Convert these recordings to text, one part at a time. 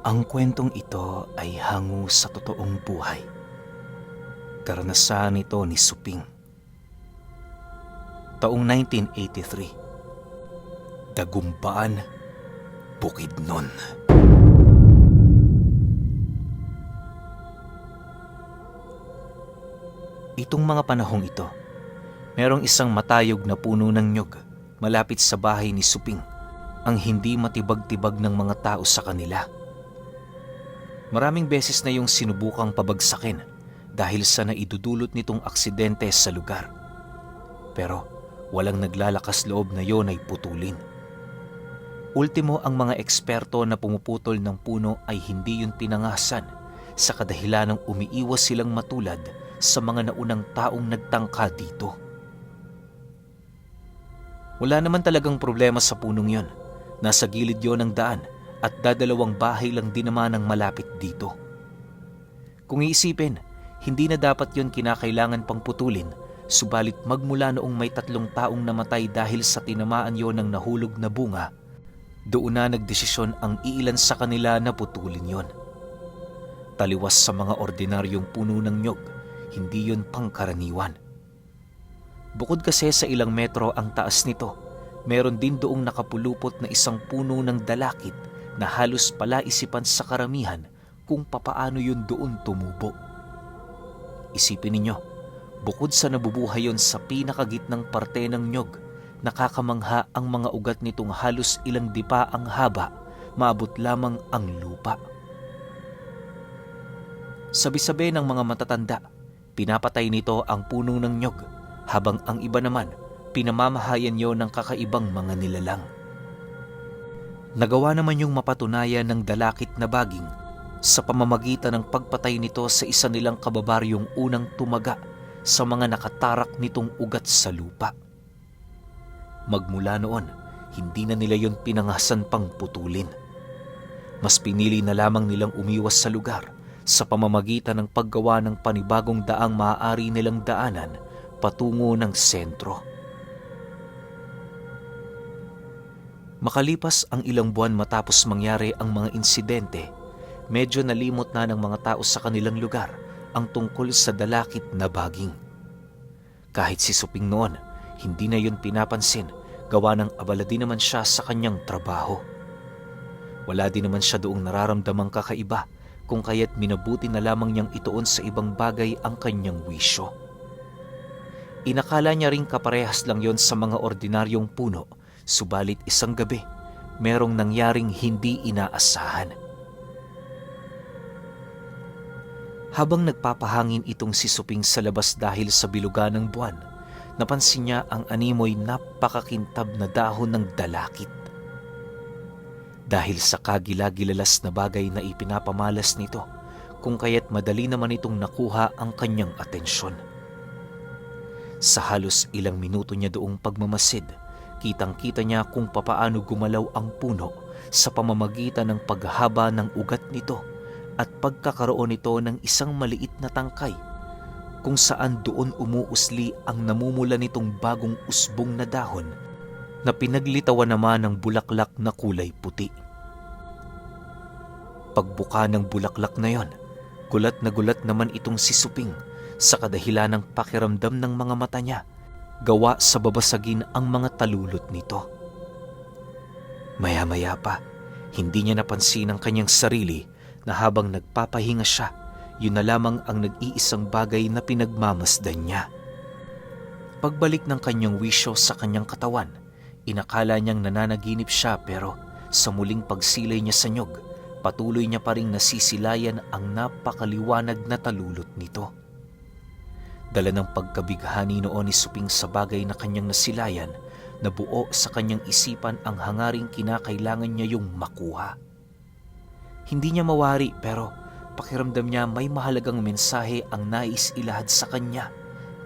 Ang kwentong ito ay hango sa totoong buhay. Karanasan ito ni Suping. Taong 1983. Dagumbaan, Bukidnon. Itong mga panahong ito, merong isang matayog na puno ng nyog malapit sa bahay ni Suping, ang hindi matibag-tibag ng mga tao sa kanila. Maraming beses na yung sinubukang pabagsakin dahil sa naidudulot nitong aksidente sa lugar. Pero walang naglalakas loob na yon ay putulin. Ultimo, ang mga eksperto na pumuputol ng puno ay hindi yun pinangasan sa kadahilanang umiiwas silang matulad sa mga naunang taong nagtangka dito. Wala naman talagang problema sa punong yon. Nasa gilid yon ng daan at dadalawang bahay lang din naman ang malapit dito. Kung iisipin, hindi na dapat yon kinakailangan pang putulin, subalit magmula noong may 3 taong namatay dahil sa tinamaan yon ng nahulog na bunga, doon na nagdesisyon ang iilan sa kanila na putulin yon. Taliwas sa mga ordinaryong puno ng nyog, hindi yon pangkaraniwan. Bukod kasi sa ilang metro ang taas nito, meron din doong nakapulupot na isang puno ng dalakit na halos palaisipan sa karamihan kung papaano yun doon tumubo. Isipin ninyo, bukod sa nabubuhay yon sa pinakagitnang parte ng nyog, nakakamangha ang mga ugat nitong halos ilang dipa ang haba, maabot lamang ang lupa. Sabi-sabi ng mga matatanda, pinapatay nito ang puno ng nyog, habang ang iba naman, pinamamahayan yon ng kakaibang mga nilalang. Nagawa naman yung mapatunayan ng dalakit na baging sa pamamagitan ng pagpatay nito sa isa nilang kababaryong unang tumaga sa mga nakatarak nitong ugat sa lupa. Magmula noon, hindi na nila yon pinangasan pang putulin. Mas pinili na lamang nilang umiwas sa lugar sa pamamagitan ng paggawa ng panibagong daang maaari nilang daanan patungo ng sentro. Makalipas ang ilang buwan matapos mangyari ang mga insidente, medyo nalimot na ng mga tao sa kanilang lugar ang tungkol sa dalakit na baging. Kahit si Suping noon, hindi na yun pinapansin, gawa ng abala din naman siya sa kanyang trabaho. Wala din naman siya doong nararamdamang kakaiba, kung kaya't minabuti na lamang niyang ituon sa ibang bagay ang kanyang wisyo. Inakala niya ring kaparehas lang yon sa mga ordinaryong puno, subalit isang gabi, merong nangyaring hindi inaasahan. Habang nagpapahangin itong si Suping sa labas dahil sa bilugan ng buwan, napansin niya ang animoy napakakintab na dahon ng dalakit. Dahil sa kagilagilalas na bagay na ipinapamalas nito, kung kaya't madali naman itong nakuha ang kanyang atensyon. Sa halos ilang minuto niya doong pagmamasid, kitang-kita niya kung papaano gumalaw ang puno sa pamamagitan ng paghaba ng ugat nito at pagkakaroon nito ng isang maliit na tangkay kung saan doon umuusli ang namumula nitong bagong usbong na dahon na pinaglitawan naman ng bulaklak na kulay puti. Pagbuka ng bulaklak na yon, gulat na gulat naman itong si Suping sa kadahilan ng pakiramdam ng mga mata niya, gawa sa babasagin ang mga talulot nito. Maya-maya pa, hindi niya napansin ang kanyang sarili na habang nagpapahinga siya, yun na lamang ang nag-iisang bagay na pinagmamasdan niya. Pagbalik ng kanyang wisyo sa kanyang katawan, inakala niyang nananaginip siya, pero sa muling pagsilay niya sa nyog, patuloy niya pa ring nasisilayan ang napakaliwanag na talulot nito. Dala ng pagkabighani noon ni Suping sa bagay na kanyang nasilayan, nabuo sa kanyang isipan ang hangaring kinakailangan niya yung makuha. Hindi niya mawari, pero pakiramdam niya may mahalagang mensahe ang nais ilahad sa kanya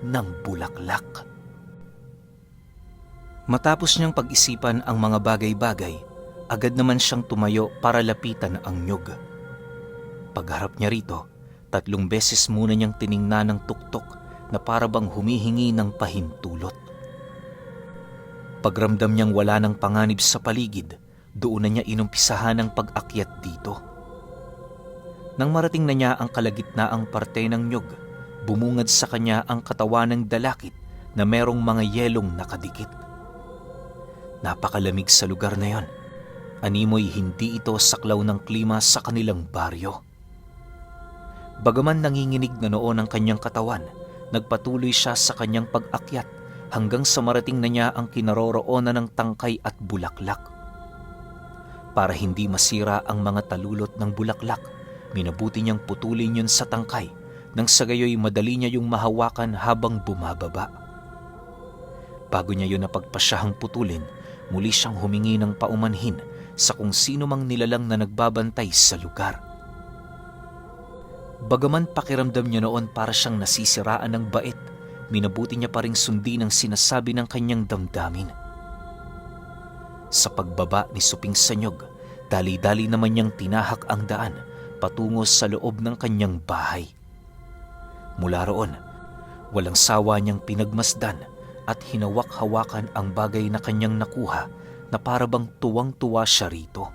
ng bulaklak. Matapos niyang pag-isipan ang mga bagay-bagay, agad naman siyang tumayo para lapitan ang nyog. Pagharap niya rito, 3 beses muna niyang tiningnan ng tuktok na para bang humihingi ng pahintulot. Pagramdam niyang wala ng panganib sa paligid, doon na niya inumpisahan ang pag-akyat dito. Nang marating na niya ang kalagitnaang parte ng nyug, bumungad sa kanya ang katawan ng dalakit na merong mga yelong nakadikit. Napakalamig sa lugar na yon. Animoy hindi ito saklaw ng klima sa kanilang baryo. Bagaman nanginginig na noon ang kanyang katawan, nagpatuloy siya sa kanyang pag-akyat hanggang sa marating na niya ang kinaroroonan ng tangkay at bulaklak. Para hindi masira ang mga talulot ng bulaklak, minabuti niyang putulin yun sa tangkay nang sa gayoy madali niya yung mahawakan habang bumababa. Bago niya yun napagpasyahang putulin, muli siyang humingi ng paumanhin sa kung sino mang nilalang na nagbabantay sa lugar. Bagaman pakiramdam niya noon para siyang nasisiraan ng bait, minabuti niya pa ring sundin ang sinasabi ng kanyang damdamin. Sa pagbaba ni Suping sa nyug, dali-dali naman niyang tinahak ang daan patungo sa loob ng kanyang bahay. Mula roon, walang sawa niyang pinagmasdan at hinawak-hawakan ang bagay na kanyang nakuha na parabang tuwang-tuwa siya rito.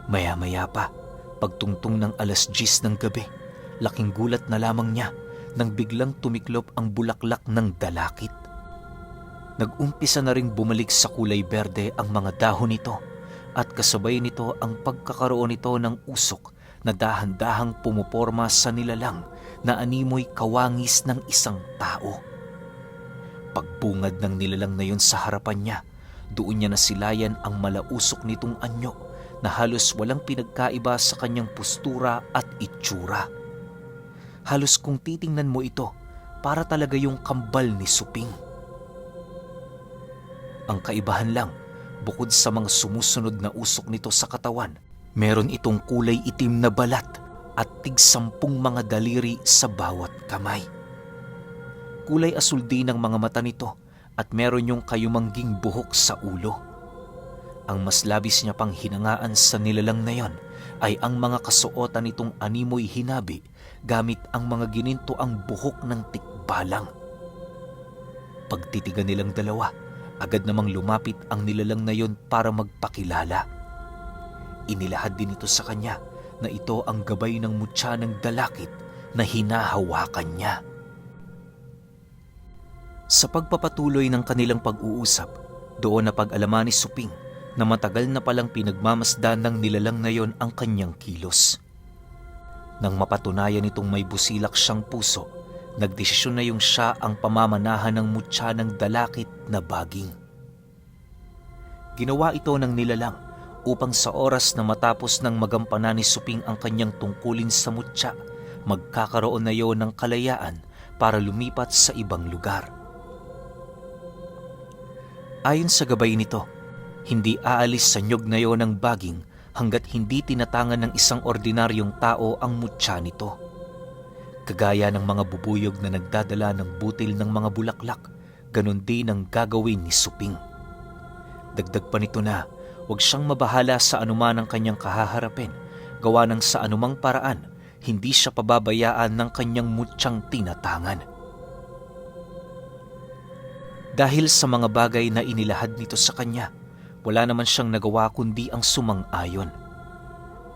Maya-maya pa, pagtungtong ng 10:00 ng gabi, laking gulat na lamang niya nang biglang tumiklop ang bulaklak ng dalakit. Nag-umpisa na ring bumalik sa kulay berde ang mga dahon nito at kasabay nito ang pagkakaroon nito ng usok na dahan-dahang pumuporma sa nilalang na animoy kawangis ng isang tao. Pagbungad ng nilalang na yun sa harapan niya, doon niya nasilayan ang malausok nitong anyo na halos walang pinagkaiba sa kanyang postura at itsura. Halos kung titingnan mo ito, para talaga yung kambal ni Suping. Ang kaibahan lang, bukod sa mga sumusunod na usok nito sa katawan, meron itong kulay itim na balat at tig-10 mga daliri sa bawat kamay. Kulay asul din ang mga mata nito at meron yung kayumangging buhok sa ulo. Ang mas labis niya pang hinangaan sa nilalang na yon ay ang mga kasuotan nitong animoy hinabi gamit ang mga gininto ang buhok ng tikbalang. Pagtitigan nilang dalawa, agad namang lumapit ang nilalang na yon para magpakilala. Inilahad din ito sa kanya na ito ang gabay ng mutya ng dalakit na hinahawakan niya. Sa pagpapatuloy ng kanilang pag-uusap, doon na pag-alaman ni Suping na matagal na palang pinagmamasdan ng nilalang na yon ang kanyang kilos. Nang mapatunayan itong may busilak siyang puso, nagdesisyon na yung siya ang pamamanahan ng mutya ng dalakit na baging. Ginawa ito ng nilalang upang sa oras na matapos ng magampanan ni Suping ang kanyang tungkulin sa mutya, magkakaroon na yon ng kalayaan para lumipat sa ibang lugar. Ayon sa gabay nito, hindi aalis sa nyug na yon ng baging hanggat hindi tinatangan ng isang ordinaryong tao ang mutya nito. Kagaya ng mga bubuyog na nagdadala ng butil ng mga bulaklak, ganun din ang gagawin ni Suping. Dagdag pa nito na huwag siyang mabahala sa anuman ang kanyang kahaharapin, gawa ng sa anumang paraan, hindi siya pababayaan ng kanyang mutyang tinatangan. Dahil sa mga bagay na inilahad nito sa kanya, wala naman siyang nagawa kundi ang sumang-ayon.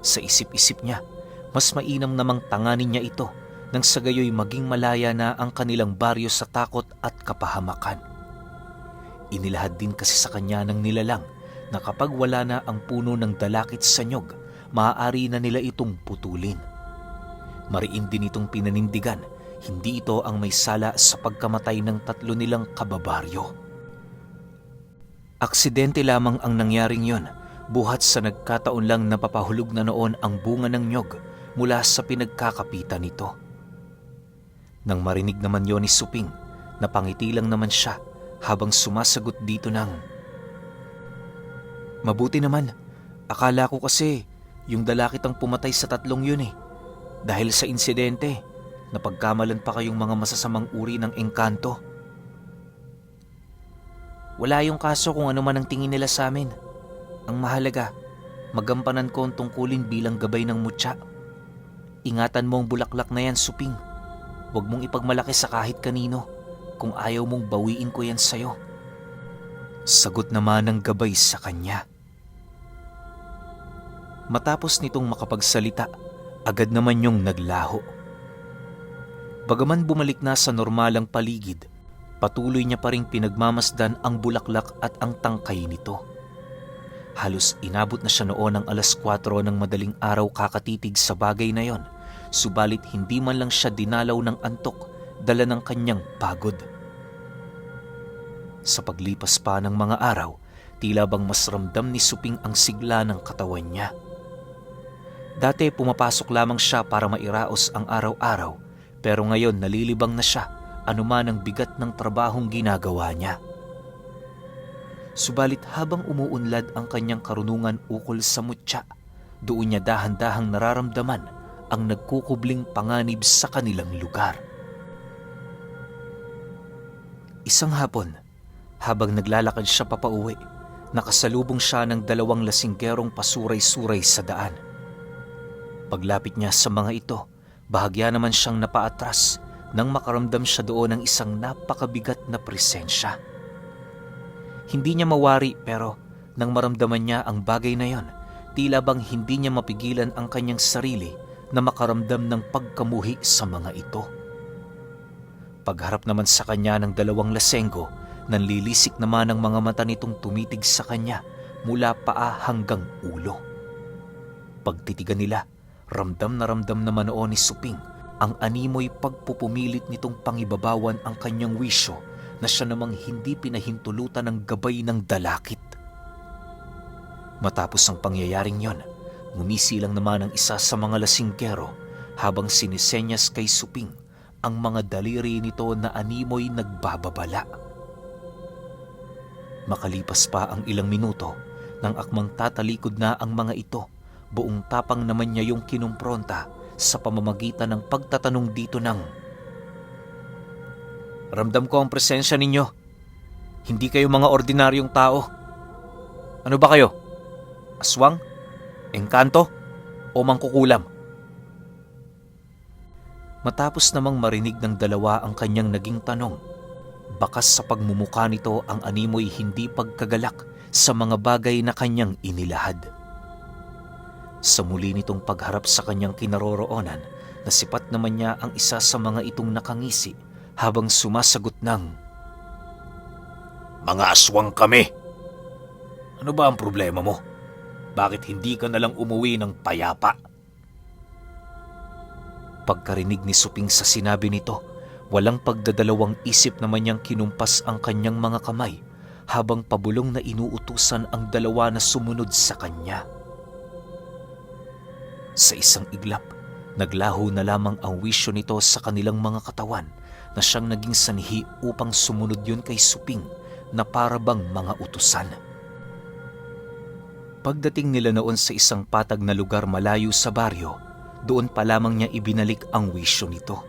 Sa isip-isip niya, mas mainam namang tanganin niya ito nang sa gayoy maging malaya na ang kanilang baryo sa takot at kapahamakan. Inilahad din kasi sa kanya ng nilalang na kapag wala na ang puno ng dalakit sa nyog, maaari na nila itong putulin. Mariin din itong pinanindigan, hindi ito ang may sala sa pagkamatay ng 3 nilang kababaryo. Aksidente lamang ang nangyaring yon, buhat sa nagkataon lang napapahulog na noon ang bunga ng nyog mula sa pinagkakapitan nito. Nang marinig naman yon ni Suping, napangiti lang naman siya habang sumasagot dito ng, "Mabuti naman, akala ko kasi yung dalakit ang pumatay sa 3 yun eh. Dahil sa insidente, napagkamalan pa kayong mga masasamang uri ng engkanto." "Wala yung kaso kung ano man ang tingin nila sa amin. Ang mahalaga, magampanan ko ang tungkulin bilang gabay ng mutya. Ingatan mo ang bulaklak na yan, Suping. Huwag mong ipagmalaki sa kahit kanino kung ayaw mong bawiin ko yan sa'yo." Sagot naman ng gabay sa kanya. Matapos nitong makapagsalita, agad naman yung naglaho. Bagaman bumalik na sa normalang paligid, patuloy niya pa ring pinagmamasdan ang bulaklak at ang tangkay nito. Halos inabot na siya noon ng 4:00 ng madaling araw kakatitig sa bagay na yon, subalit hindi man lang siya dinalaw ng antok, dala ng kanyang pagod. Sa paglipas pa ng mga araw, tila bang mas ramdam ni Suping ang sigla ng katawan niya. Dati pumapasok lamang siya para mairaos ang araw-araw, pero ngayon nalilibang na siya anuman ang bigat ng trabahong ginagawa niya. Subalit habang umuunlad ang kanyang karunungan ukol sa mutya, doon niya dahan-dahang nararamdaman ang nagkukubling panganib sa kanilang lugar. Isang hapon, habang naglalakad siya papauwi, nakasalubong siya ng 2 lasinggerong pasuray-suray sa daan. Paglapit niya sa mga ito, bahagya naman siyang napaatras nang makaramdam siya doon ng isang napakabigat na presensya. Hindi niya mawari pero nang maramdaman niya ang bagay na yon, tila bang hindi niya mapigilan ang kanyang sarili na makaramdam ng pagkamuhi sa mga ito. Pagharap naman sa kanya ng 2 lasenggo, nanlilisik naman ang mga mata nitong tumitig sa kanya mula paa hanggang ulo. Pagtitigan nila, ramdam naman noon ni Suping ang animoy pagpupumilit nitong pangibabawan ang kanyang wisyo na siya namang hindi pinahintulutan ng gabay ng dalakit. Matapos ang pangyayaring yon, ngumisi lang naman ang isa sa mga lasinggero habang sinisenyas kay Suping ang mga daliri nito na animoy nagbababala. Makalipas pa ang ilang minuto, nang akmang tatalikod na ang mga ito, buong tapang naman niya yung kinumpronta sa pamamagitan ng pagtatanong dito ng, "Ramdam ko ang presensya ninyo. Hindi kayo mga ordinaryong tao. Ano ba kayo? Aswang? Engkanto? O mangkukulam?" Matapos namang marinig ng 2 ang kanyang naging tanong, bakas sa pagmumukha nito ang animoy hindi pagkagalak sa mga bagay na kanyang inilahad. Sa muli nitong pagharap sa kanyang kinaroroonan, nasipat naman niya ang isa sa mga itong nakangisi habang sumasagot ng, "Mga aswang kami. Ano ba ang problema mo? Bakit hindi ka nalang umuwi ng payapa?" Pagkarinig ni Suping sa sinabi nito, walang pagdadalawang isip naman niyang kinumpas ang kanyang mga kamay habang pabulong na inuutusan ang 2 na sumunod sa kanya. Sa isang iglap, naglaho na lamang ang wisyo nito sa kanilang mga katawan na siyang naging sanhi upang sumunod yun kay Suping na parabang mga utusan. Pagdating nila noon sa isang patag na lugar malayo sa baryo, doon pa lamang niya ibinalik ang wisyo nito.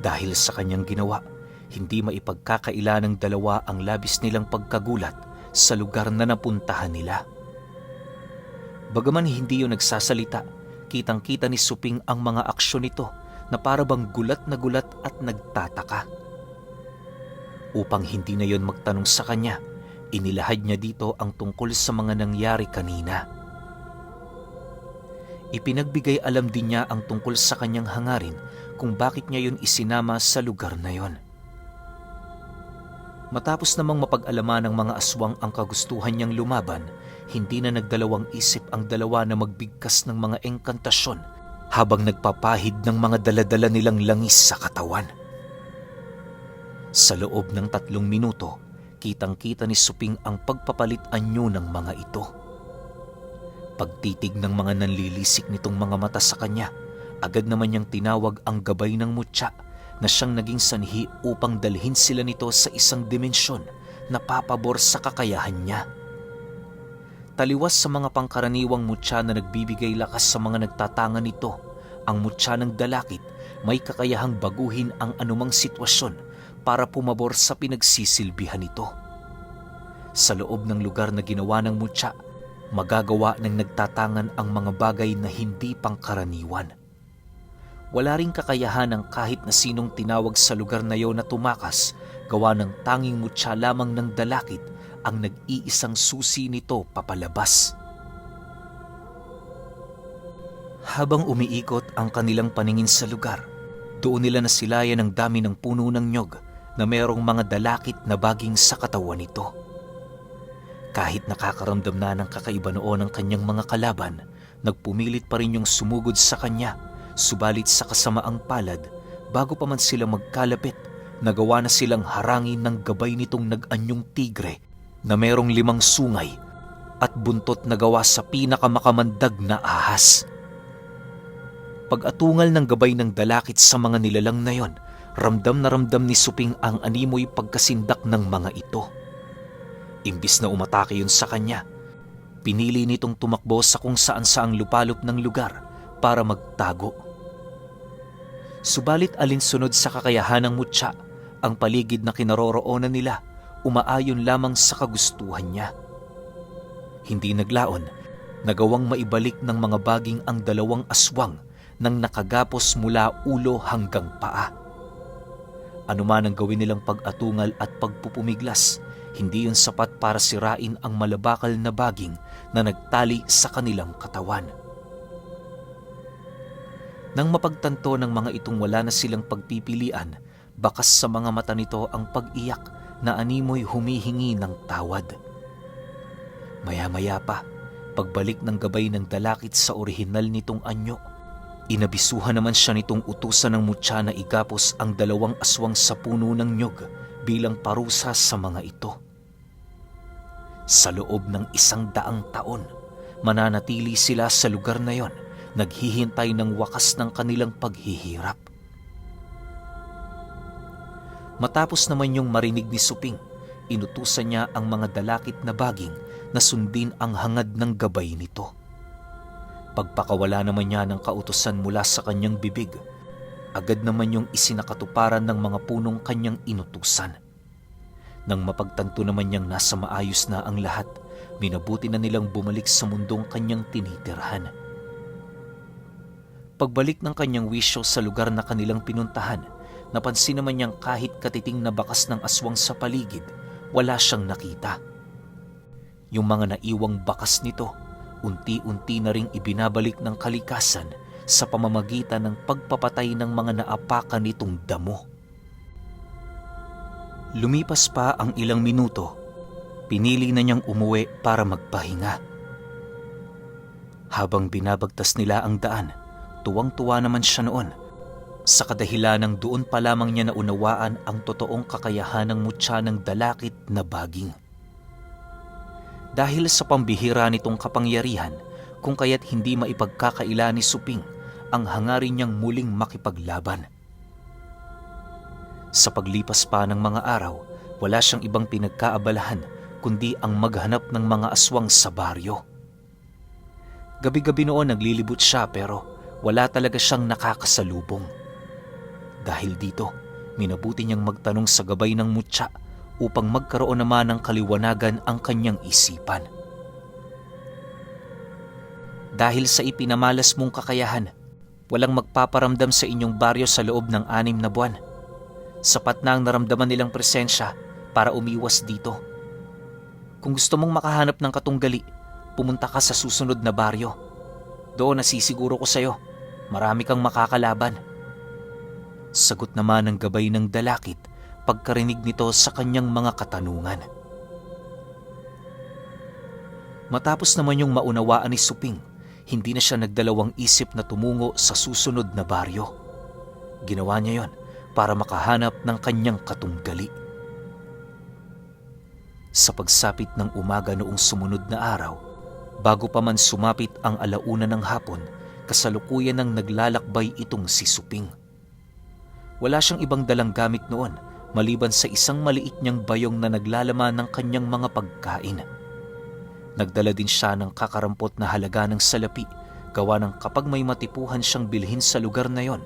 Dahil sa kanyang ginawa, hindi maipagkakaila ng 2 ang labis nilang pagkagulat sa lugar na napuntahan nila. Bagaman hindi yun nagsasalita, kitang-kita ni Suping ang mga aksyon nito na parabang gulat na gulat at nagtataka. Upang hindi na yon magtanong sa kanya, inilahad niya dito ang tungkol sa mga nangyari kanina. Ipinagbigay alam din niya ang tungkol sa kanyang hangarin kung bakit niya yun isinama sa lugar na yon. Matapos namang mapag-alaman ng mga aswang ang kagustuhan niyang lumaban, hindi na nagdalawang isip ang 2 na magbigkas ng mga engkantasyon habang nagpapahid ng mga daladala nilang langis sa katawan. Sa loob ng 3 minuto, kitang-kita ni Suping ang pagpapalit anyo ng mga ito. Pagtitig ng mga nanlilisik nitong mga mata sa kanya, agad naman niyang tinawag ang gabay ng mutya na siyang naging sanhi upang dalhin sila nito sa isang dimensyon na papabor sa kakayahan niya. Taliwas sa mga pangkaraniwang mutya na nagbibigay lakas sa mga nagtatangan nito, ang mutya ng dalakit may kakayahang baguhin ang anumang sitwasyon para pumabor sa pinagsisilbihan nito. Sa loob ng lugar na ginawa ng mutya, magagawa ng nagtatangan ang mga bagay na hindi pangkaraniwan. Wala ring kakayahan ng kahit na sinong tinawag sa lugar na yon na tumakas, gawa ng tanging mutya lamang ng dalakit ang nag-iisang susi nito papalabas. Habang umiikot ang kanilang paningin sa lugar, doon nila nasilayan ang dami ng puno ng nyog na mayroong mga dalakit na baging sa katawan nito. Kahit nakakaramdam na ng kakaiba noon ang kanyang mga kalaban, nagpumilit pa rin yung sumugod sa kanya, subalit sa kasamaang palad, bago pa man sila magkalapit, nagawa na silang harangin ng gabay nitong nag-anyong tigre na mayroong 5 sungay at buntot na gawa sa pinakamakamandag na ahas. Pag-atungal ng gabay ng dalakit sa mga nilalang na yon, ramdam na ramdam ni Suping ang animoy pagkasindak ng mga ito. Imbis na umatake yun sa kanya, pinili nitong tumakbo sa kung saan-saang lupalop ng lugar para magtago. Subalit alinsunod sa kakayahan ng mutya, ang paligid na kinaroroonan nila umaayon lamang sa kagustuhan niya. Hindi naglaon, nagawang maibalik ng mga baging ang 2 aswang nang nakagapos mula ulo hanggang paa. Ano man ang gawin nilang pag-atungal at pagpupumiglas, hindi yun sapat para sirain ang malabakal na baging na nagtali sa kanilang katawan. Nang mapagtanto ng mga itong wala na silang pagpipilian, bakas sa mga mata nito ang pag-iyak na animoy humihingi ng tawad. Maya-maya pa, pagbalik ng gabay ng dalakit sa orihinal nitong anyo, inabisuhan naman siya nitong utusan ng mutya na igapos ang 2 aswang sa puno ng nyog bilang parusa sa mga ito. Sa loob ng 100 taon, mananatili sila sa lugar na yon, naghihintay ng wakas ng kanilang paghihirap. Matapos naman yung marinig ni Suping, inutusan niya ang mga dalakit na baging na sundin ang hangad ng gabay nito. Pagpakawala naman niya ng kautusan mula sa kanyang bibig, agad naman yung isinakatuparan ng mga punong kanyang inutusan. Nang mapagtanto naman niyang nasa maayos na ang lahat, minabuti na nilang bumalik sa mundong kanyang tinitirhan. Pagbalik ng kanyang wisyo sa lugar na kanilang pinuntahan, napansin naman niyang kahit katiting na bakas ng aswang sa paligid, wala siyang nakita. Yung mga naiwang bakas nito, unti-unti na ring ibinabalik ng kalikasan sa pamamagitan ng pagpapatay ng mga naapakan nitong damo. Lumipas pa ang ilang minuto, pinili na niyang umuwi para magpahinga. Habang binabagtas nila ang daan, tuwang-tuwa naman siya noon sa kadahilanang doon pa lamang niya naunawaan ang totoong kakayahan ng mutya ng dalakit na baging. Dahil sa pambihira nitong kapangyarihan, kung kaya't hindi maipagkakaila ni Suping ang hangarin niyang muling makipaglaban. Sa paglipas pa ng mga araw, wala siyang ibang pinagkaabalahan kundi ang maghanap ng mga aswang sa baryo. Gabi-gabi noon naglilibot siya pero wala talaga siyang nakakasalubong. Dahil dito, minabuti niyang magtanong sa gabay ng mutya upang magkaroon naman ng kaliwanagan ang kanyang isipan. Dahil sa ipinamalas mong kakayahan, walang magpaparamdam sa inyong baryo sa loob ng 6 na buwan. Sapat na ang naramdaman nilang presensya para umiwas dito. Kung gusto mong makahanap ng katunggali, pumunta ka sa susunod na baryo. Doon nasisiguro ko sa'yo, marami kang makakalaban. Sagot naman ng gabay ng dalakit pagkarinig nito sa kanyang mga katanungan. Matapos naman yung maunawaan ni Suping, hindi na siya nagdalawang isip na tumungo sa susunod na baryo. Ginawa niya yon para makahanap ng kanyang katunggali. Sa pagsapit ng umaga noong sumunod na araw, bago pa man sumapit ang 1:00 ng hapon, kasalukuyan ng naglalakbay itong si Suping. Wala siyang ibang dalang gamit noon maliban sa isang maliit niyang bayong na naglalaman ng kanyang mga pagkain. Nagdala din siya ng kakarampot na halaga ng salapi, gawa ng kapag may matipuhan siyang bilhin sa lugar na yon,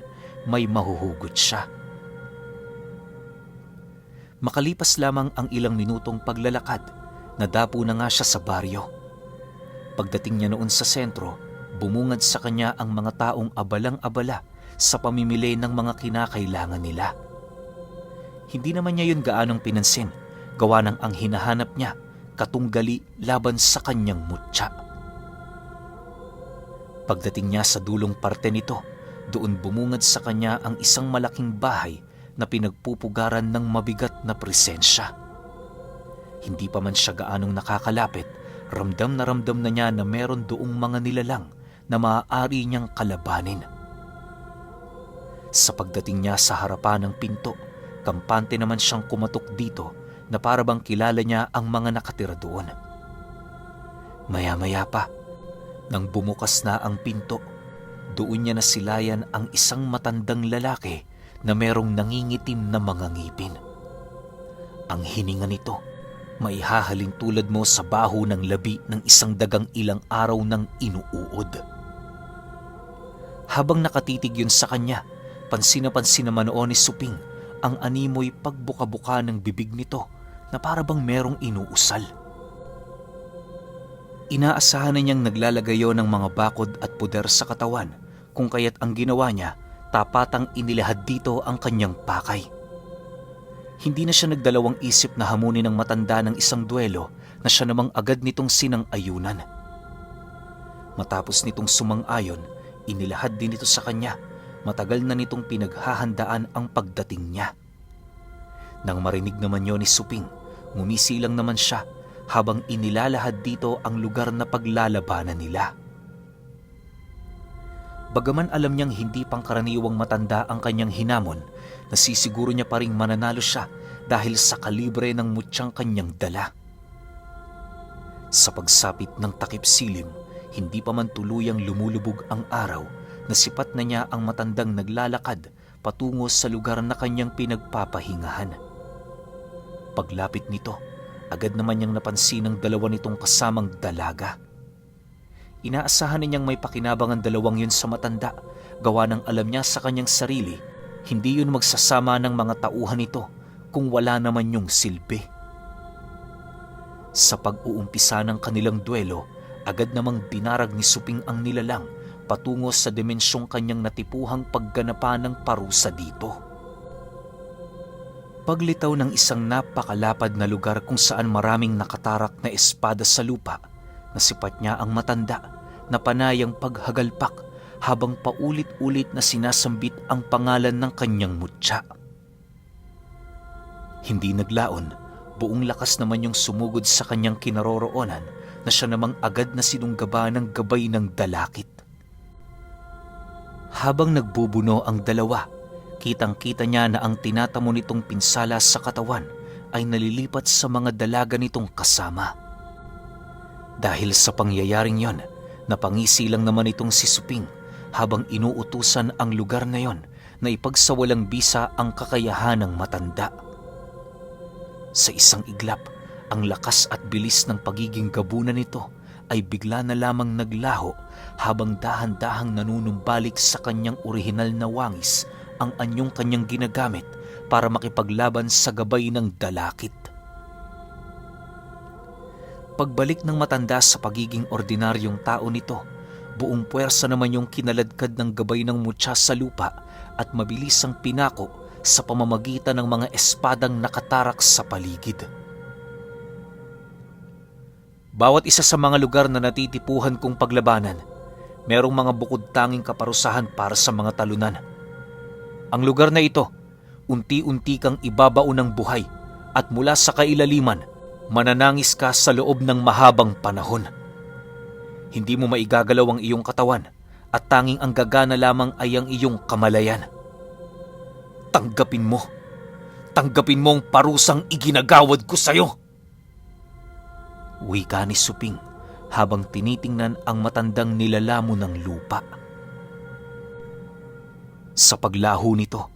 may mahuhugot siya. Makalipas lamang ang ilang minutong paglalakad, nadapo na nga siya sa baryo. Pagdating niya noon sa sentro, bumungad sa kanya ang mga taong abalang-abala sa pamimili ng mga kinakailangan nila. Hindi naman niya yun gaanong pinansin, gawa ng ang hinahanap niya, katunggali laban sa kanyang mutya. Pagdating niya sa dulong parte nito, doon bumungad sa kanya ang isang malaking bahay na pinagpupugaran ng mabigat na presensya. Hindi pa man siya gaanong nakakalapit, ramdam na niya na meron doong mga nilalang na maaari niyang kalabanin. Sa pagdating niya sa harapan ng pinto, kampante naman siyang kumatok dito na para bang kilala niya ang mga nakatira doon. Maya-maya pa, nang bumukas na ang pinto, doon niya nasilayan ang isang matandang lalaki na merong nangingitim na mga ngipin. Ang hininga nito, maihahalin tulad mo sa baho ng labi ng isang dagang ilang araw ng inuuod. Habang nakatitig yun sa kanya, pansin na manoon ni Suping ang animoy pagbuka-buka ng bibig nito na para bang merong inuusal. Inaasahan na niyang naglalagayo ng mga bakod at puder sa katawan, kung kaya't ang ginawa niya, tapatang inilahad dito ang kanyang pakay. Hindi na siya nagdalawang isip na hamunin ng matanda ng isang duelo na siya namang agad nitong sinang-ayunan. Matapos nitong sumang-ayon, inilahad din ito sa kanya. Matagal na nitong pinaghahandaan ang pagdating niya. Nang marinig naman yun ni Suping, ngumisilang naman siya habang inilalahad dito ang lugar na paglalabanan nila. Bagaman alam niyang hindi pangkaraniwang matanda ang kanyang hinamon, nasisiguro niya pa ring mananalo siya dahil sa kalibre ng mutyang kanyang dala. Sa pagsapit ng takip silim, hindi pa man tuluyang lumulubog ang araw, nasipat na niya ang matandang naglalakad patungo sa lugar na kanyang pinagpapahingahan. Paglapit nito, agad naman niyang napansin ang dalawa nitong kasamang dalaga. Inaasahan niyang may pakinabang ang dalawang yun sa matanda, gawa ng alam niya sa kanyang sarili, hindi yun magsasama ng mga tauhan nito kung wala naman yung silbi. Sa pag-uumpisa ng kanilang duelo, agad namang binarag ni Suping ang nilalang patungo sa dimensyong kanyang natipuhang pagganapan ng parusa dito. Paglitaw ng isang napakalapad na lugar kung saan maraming nakatarak na espada sa lupa, nasipat niya ang matanda na panayang paghagalpak habang paulit-ulit na sinasambit ang pangalan ng kanyang mutya. Hindi naglaon, buong lakas naman yung sumugod sa kanyang kinaroroonan na siya namang agad na sinunggaba ng gabay ng dalakit. Habang nagbubuno ang dalawa, kitang-kita niya na ang tinatamo nitong pinsala sa katawan ay nalilipat sa mga dalaga nitong kasama. Dahil sa pangyayaring yon, napangisi lang naman itong si Suping habang inuutusan ang lugar na yon na ipagsawalang bisa ang kakayahan ng matanda. Sa isang iglap, ang lakas at bilis ng pagiging gabunan nito ay bigla na lamang naglaho habang dahan-dahang nanunumbalik sa kanyang orihinal na wangis ang anyong kanyang ginagamit para makipaglaban sa gabay ng dalakit. Pagbalik ng matanda sa pagiging ordinaryong tao nito, buong puwersa naman yung kinaladkad ng gabay ng mutya sa lupa at mabilis ang pinako sa pamamagitan ng mga espadang nakatarak sa paligid. Bawat isa sa mga lugar na natitipuhan kong paglabanan, merong mga bukod tanging kaparusahan para sa mga talunan. Ang lugar na ito, unti-unti kang ibabaon ng buhay at mula sa kailaliman, mananangis ka sa loob ng mahabang panahon. Hindi mo maigagalaw ang iyong katawan at tanging ang gagana lamang ay ang iyong kamalayan. Tanggapin mo ang parusang iginagawad ko sa'yo. Wika ni Suping habang tinitingnan ang matandang nilalamo ng lupa. Sa paglaho nito,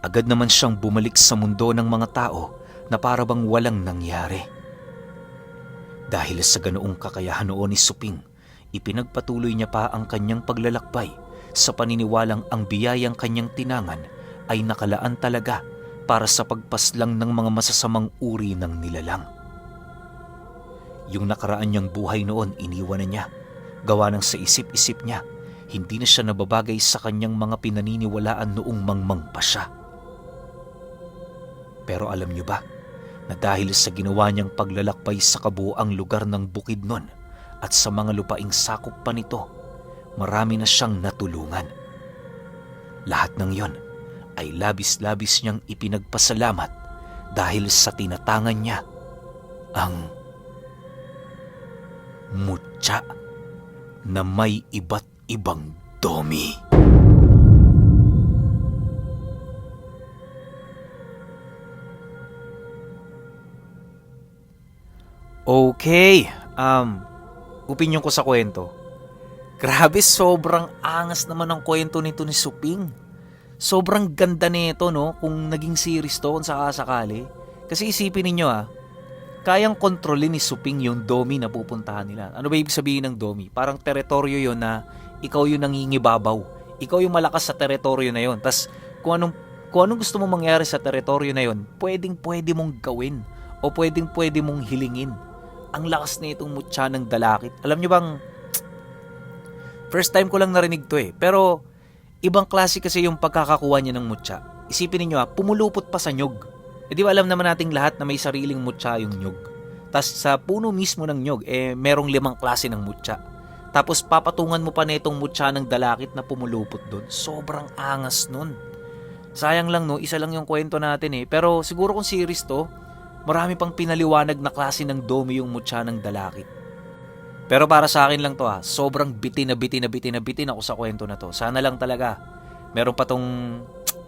agad naman siyang bumalik sa mundo ng mga tao na parabang walang nangyari. Dahil sa ganoong kakayahan noon ni Suping, ipinagpatuloy niya pa ang kanyang paglalakbay sa paniniwalang ang biyayang kanyang tinangan ay nakalaan talaga para sa pagpaslang ng mga masasamang uri ng nilalang. Yung nakaraan niyang buhay noon iniwan na niya, gawa ng sa isip-isip niya, hindi na siya nababagay sa kanyang mga pinaniniwalaan noong mangmang pa siya. Pero alam niyo ba, na dahil sa ginawa niyang paglalakbay sa kabuoang lugar ng bukid nun at sa mga lupaing sakop pa nito, marami na siyang natulungan. Lahat ng yon ay labis-labis niyang ipinagpasalamat dahil sa tinatangan niya ang mutya na may iba't ibang domi. Okay, opinyon ko sa kwento. Grabe, sobrang angas naman ang kwento nito ni Suping. Sobrang ganda nito, no? Kung naging series to, kung sakasakali. Kasi isipin ninyo kayang kontrolin ni Suping yung domi na pupuntahan nila. Ano ba ibig sabihin ng domi? Parang teritoryo yon na ikaw yung nangingibabaw. Ikaw yung malakas sa teritoryo na yon. Tas kung anong gusto mong mangyari sa teritoryo na yon, pwede mong gawin o pwede mong hilingin. Ang lakas na itong mutya ng dalakit. Alam nyo bang, first time ko lang narinig to pero ibang klase kasi yung pagkakakuha niya ng mutya. Isipin niyo pumulupot pa sa nyog. Di ba alam naman nating lahat na may sariling mutya yung nyog. Tas sa puno mismo ng nyog, merong 5 klase ng mutya. Tapos papatungan mo pa na itong mutya ng dalakit na pumulupot doon. Sobrang angas nun. Sayang lang no, isa lang yung kwento natin pero siguro kung series to, marami pang pinaliwanag na klase ng domi yung mutya ng dalakit. Pero para sa akin lang to sobrang bitin ako sa kwento na to. Sana lang talaga meron pa tong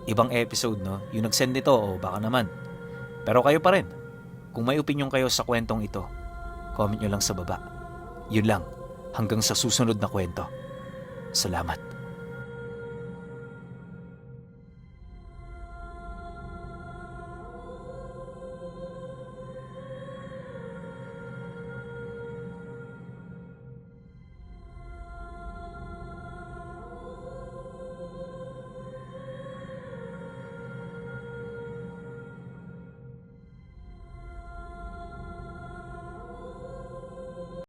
ibang episode, no? Yung nag-send nito, baka naman. Pero kayo pa rin. Kung may opinion kayo sa kwentong ito, comment nyo lang sa baba. Yun lang. Hanggang sa susunod na kwento. Salamat.